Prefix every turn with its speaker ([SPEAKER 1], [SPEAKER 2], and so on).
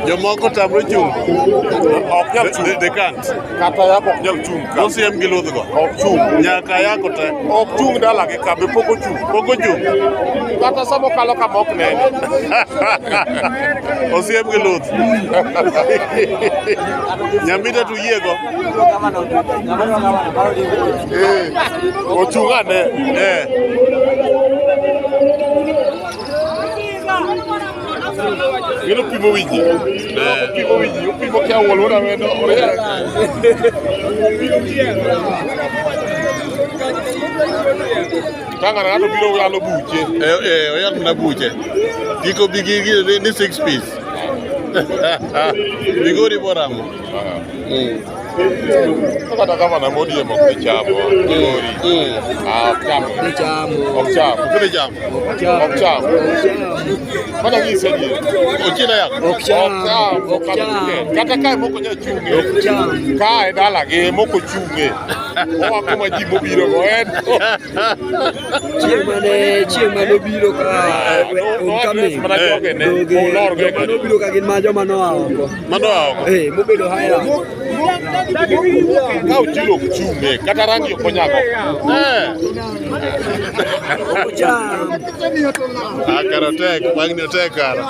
[SPEAKER 1] Jomoko tamre chung.
[SPEAKER 2] Ok nyal chung.
[SPEAKER 1] They can't.
[SPEAKER 2] Kata yako ok nyal chung.
[SPEAKER 1] Osiem gi ludhgo.
[SPEAKER 2] Ok chung.
[SPEAKER 1] Nyaka yako te.
[SPEAKER 2] Ok chung dala gi kabe pok ochung.
[SPEAKER 1] Pok ochung.
[SPEAKER 2] Kata samo kalo kama ok nene.
[SPEAKER 1] Osiem gi ludh. Nyamita tu yiego.
[SPEAKER 2] Ochung ane. Gino pimo winji. Pimo winji. Pimo kia wolo na wendo. Tanga na gato biro yalo buche.
[SPEAKER 1] Oyal na buche. Kiko bigi ni 6 piece. Bigori boramo.
[SPEAKER 2] Kata kama na modi mo kichamo. Bigori. Chamo. Ok chamo.
[SPEAKER 1] Kule jam.
[SPEAKER 2] Ok chamo. Mana gi sedi.
[SPEAKER 1] Ochina yako.
[SPEAKER 2] Ok chamo. Kata kai moko nya chunge. Ok chamo. Kai dala ge moko chunge. Owa kuma ji bobiro go en.
[SPEAKER 3] Chieng' mane biro ka homecoming. Mano biro ka gin ma joma noa oko.
[SPEAKER 1] Mano oko.
[SPEAKER 3] Mobedo haya.
[SPEAKER 2] Ka uchilo chunge. Kata rangi okonyago.
[SPEAKER 3] Ocham.
[SPEAKER 1] Akarotek, magni otek kara.